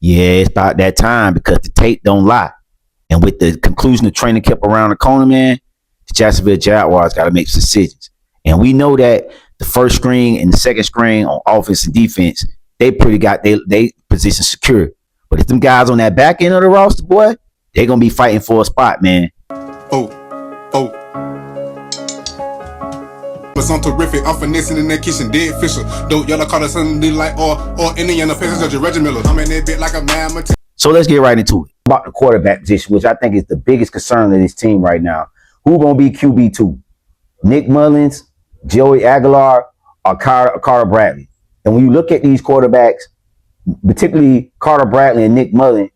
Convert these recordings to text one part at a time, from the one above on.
Yeah, it's about that time because the tape don't lie. And with the conclusion of training camp around the corner, man, the Jacksonville Jaguars got to make decisions. And we know that the first screen and the second screen on offense and defense, they pretty got they position secure. But if them guys on that back end of the roster, boy, they're gonna be fighting for a spot, man. Oh. But I'm terrific, I'm finessing in that kitchen, dead Fisher. Dope yellow collar, something like or Indiana Pacers or Reggie Miller. I'm in that bit like a man. So let's get right into it. About the quarterback position, which I think is the biggest concern of this team right now. Who gonna be QB2? Nick Mullins, Joey Aguilar, or Carter Bradley? And when you look at these quarterbacks, particularly Carter Bradley and Nick Mullins,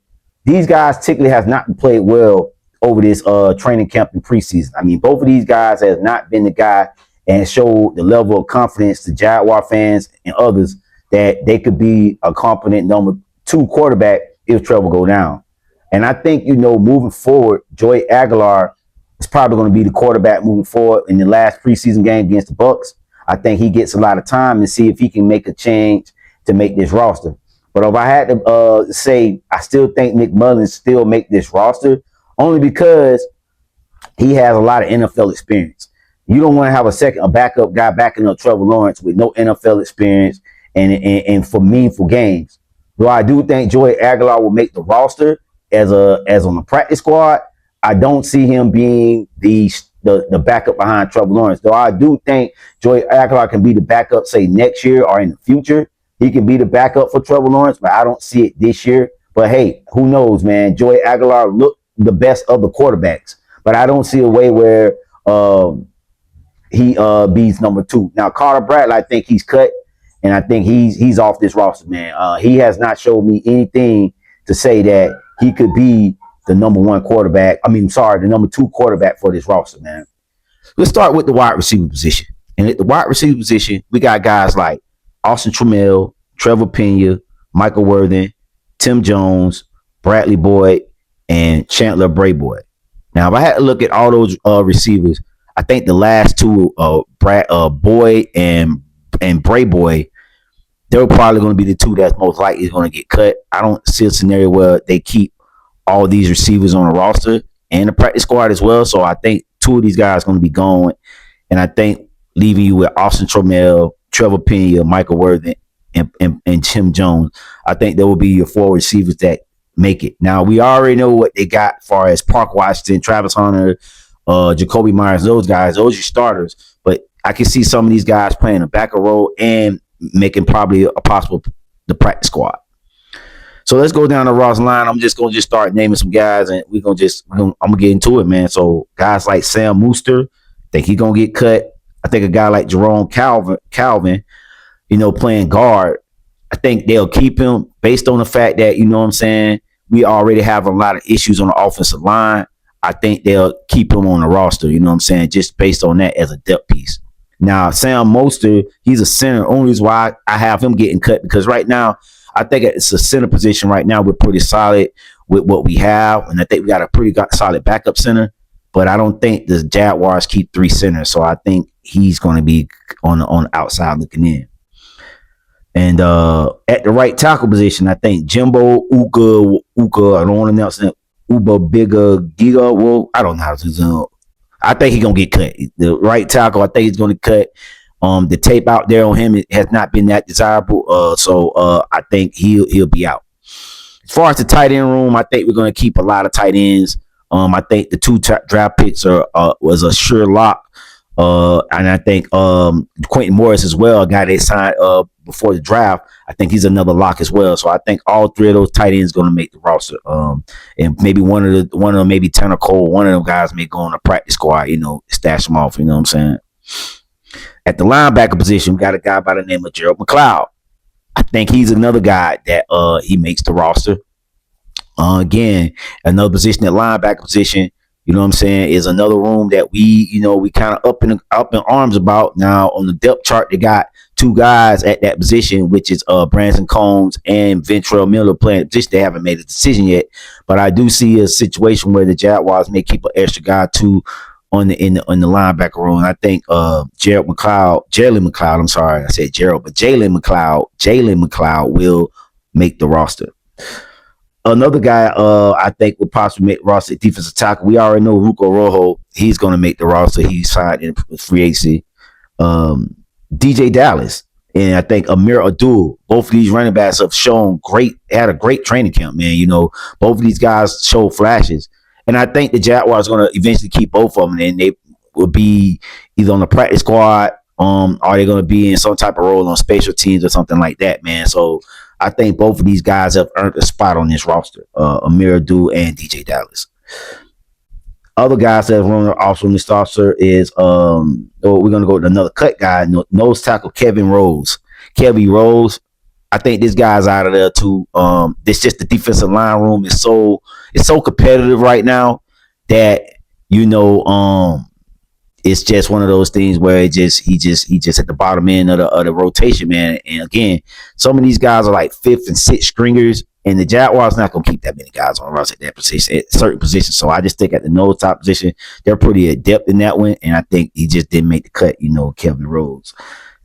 these guys typically have not played well over this training camp and preseason. I mean, both of these guys have not been the guy and showed the level of confidence to Jaguar fans and others that they could be a competent number 2 quarterback if trouble go down. And I think, moving forward, Joey Aguilar is probably going to be the quarterback moving forward in the last preseason game against the Bucs. I think he gets a lot of time to see if he can make a change to make this roster. But if I had to say, I still think Nick Mullins still make this roster only because he has a lot of NFL experience. You don't want to have a backup guy backing up Trevor Lawrence with no NFL experience and for meaningful games. Though I do think Joey Aguilar will make the roster as on the practice squad, I don't see him being the backup behind Trevor Lawrence. Though I do think Joey Aguilar can be the backup, say next year or in the future. He can be the backup for Trevor Lawrence, but I don't see it this year. But hey, who knows, man? Joey Aguilar looked the best of the quarterbacks, but I don't see a way where he beats number 2. Now Carter Bradley, I think he's cut, and I think he's off this roster, man. He has not showed me anything to say that he could be the number 1 quarterback. The number 2 quarterback for this roster, man. Let's start with the wide receiver position. And at the wide receiver position, we got guys like Austin Trammell, Trevor Pena, Michael Worthen, Tim Jones, Bradley Boyd, and Chandler Brayboy. Now, if I had to look at all those receivers, I think the last 2, Boyd and Brayboy, they're probably going to be the 2 that's most likely going to get cut. I don't see a scenario where they keep all these receivers on the roster and the practice squad as well. So I think 2 of these guys are going to be going, and I think leaving you with Austin Trammell, Trevor Pena, Michael Worthen, and Tim Jones. I think there will be your 4 receivers that make it. Now, we already know what they got as far as Park Washington, Travis Hunter, Jacoby Myers, those guys. Those are starters. But I can see some of these guys playing a backup role and making probably a possible the practice squad. So let's go down the roster line. I'm just gonna start naming some guys, and I'm gonna get into it, man. So guys like Sam Mooster, think he's gonna get cut. I think a guy like Jerome Calvin, playing guard, I think they'll keep him based on the fact that, we already have a lot of issues on the offensive line. I think they'll keep him on the roster, just based on that as a depth piece. Now, Sam Mooster, he's a center. Only reason why I have him getting cut because right now, I think it's a center position right now. We're pretty solid with what we have, and I think we got a pretty solid backup center. But I don't think the Jaguars keep 3 centers, so I think he's going to be on the outside looking in. And at the right tackle position, I think Jimbo Uka, I don't want to announce that, Uba Bigger Giga. Well, I don't know how to do. I think he's going to get cut. The right tackle, I think he's going to cut. The tape out there on him has not been that desirable, so I think he'll be out. As far as the tight end room, I think we're going to keep a lot of tight ends. I think the 2 draft picks was a sure lock, and I think Quentin Morris as well, a guy they signed before the draft. I think he's another lock as well. So I think all 3 of those tight ends going to make the roster. And maybe one of them, maybe Tanner Cole, one of them guys may go on the practice squad. Stash them off. You know what I'm saying? At the linebacker position, we got a guy by the name of Gerald McLeod. I think he's another guy that he makes the roster. Again, another position at linebacker position, is another room that we kind of up in arms about. Now on the depth chart, they got 2 guys at that position, which is Branson Combs and Ventrell Miller playing the position. They haven't made a decision yet, but I do see a situation where the Jaguars may keep an extra guy too on the linebacker room. And I think Jalen McLeod. I'm sorry, I said Gerald, but Jalen McLeod will make the roster. Another guy, I think would possibly make the roster defensive tackle. We already know Ruco Rojo. He's going to make the roster. He signed in free agency. DJ Dallas and I think Amir Abdul. Both of these running backs have shown had a great training camp, man. You know, both of these guys show flashes. And I think the Jaguars are going to eventually keep both of them, and they will be either on the practice squad, or they're going to be in some type of role on special teams or something like that, man. So I think both of these guys have earned a spot on this roster, Amir Abdul and DJ Dallas. Other guys that are also on this roster is we're going to go with another cut guy, nose tackle Kevin Rose. Kevin Rose, I think this guy's out of there too. It's just the defensive line room is so competitive right now that it's just one of those things where he just at the bottom end of the rotation, man. And again, some of these guys are like fifth and sixth stringers, and the Jaguars not gonna keep that many guys on the roster at that position, at certain positions. So I just think at the nose top position, they're pretty adept in that one, and I think he just didn't make the cut. Kevin Rhodes.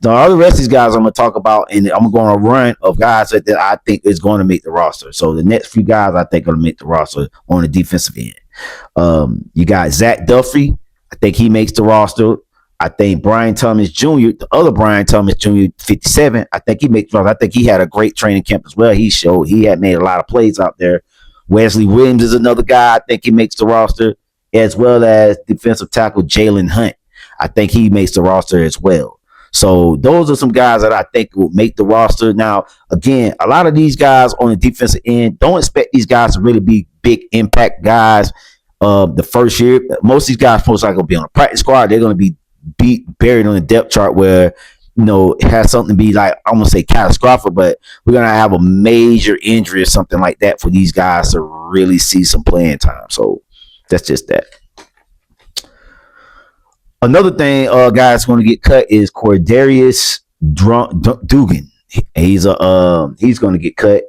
The other rest of these guys I'm gonna talk about, and I'm going to run of guys that I think is going to make the roster. So the next few guys I think are going to make the roster on the defensive end. You got Zach Duffy. I think he makes the roster. I think Brian Thomas Jr., the other Brian Thomas Jr., 57, I think he makes the roster. I think he had a great training camp as well. He had made a lot of plays out there. Wesley Williams is another guy. I think he makes the roster, as well as defensive tackle Jalen Hunt. I think he makes the roster as well. So those are some guys that I think will make the roster. Now, again, a lot of these guys on the defensive end, don't expect these guys to really be big impact guys the first year. Most of these guys most likely going to be on a practice squad. They're going to be buried on the depth chart where, it has something to be like, I'm going to say catastrophic, but we're going to have a major injury or something like that for these guys to really see some playing time. So that's just that. Another thing, guys going to get cut is Cordarius Dugan. He's going to get cut.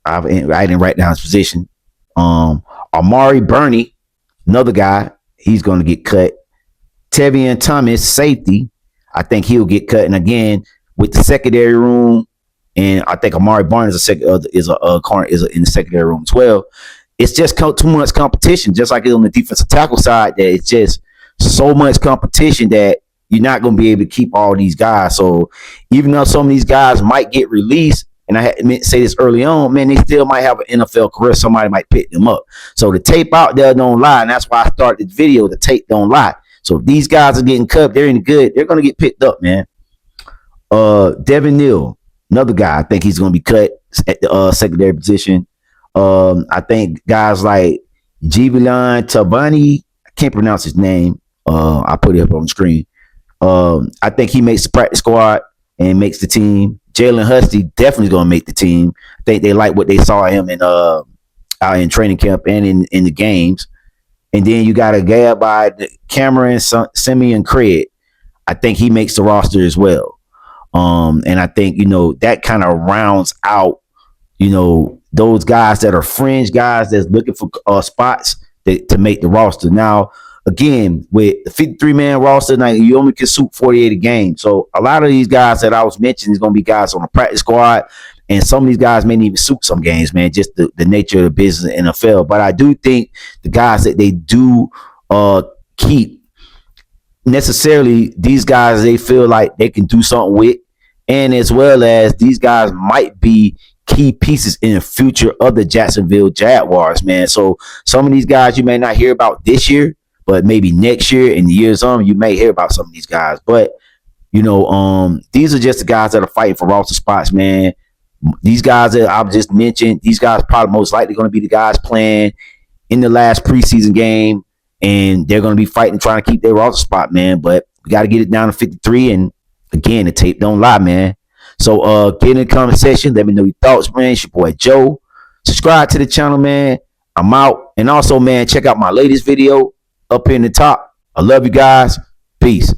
I didn't write down his position. Amari Burney, another guy, he's going to get cut. Tevian Thomas, safety, I think he'll get cut. And again, with the secondary room, and I think Amari Barnes is in the secondary room as well. It's just too much competition, just like on the defensive tackle side. That it's just so much competition that you're not going to be able to keep all these guys. So even though some of these guys might get released, and I had to say this early on, man, they still might have an NFL career. Somebody might pick them up. So the tape out there don't lie, and that's why I started the video. The tape don't lie. So if these guys are getting cut, they're in good. They're going to get picked up, man. Devin Neal, another guy. I think he's going to be cut at the secondary position. I think guys like Jivilan Tabani, I can't pronounce his name. I put it up on the screen. I think he makes the practice squad and makes the team. Jalen Husty definitely going to make the team. I think they like what they saw him out in training camp and in the games. And then you got a guy by Cameron Simeon Craig. I think he makes the roster as well. And I think, that kind of rounds out, those guys that are fringe guys that's looking for spots to make the roster. Now, again, with the 53-man roster, now you only can suit 48 a game. So a lot of these guys that I was mentioning is going to be guys on the practice squad. And some of these guys may even suit some games, man, just the nature of the business in the NFL. But I do think the guys that they do keep, necessarily these guys they feel like they can do something with. And as well as these guys might be key pieces in the future of the Jacksonville Jaguars, man. So some of these guys you may not hear about this year, but maybe next year and the years on, you may hear about some of these guys. But, these are just the guys that are fighting for roster spots, man. These guys that I've just mentioned, these guys probably most likely going to be the guys playing in the last preseason game, and they're going to be fighting, trying to keep their roster spot, man. But we got to get it down to 53, and again, the tape don't lie, man. So get in the comment section. Let me know your thoughts, man. It's your boy Joe. Subscribe to the channel, man. I'm out. And also, man, check out my latest video up here in the top. I love you guys. Peace.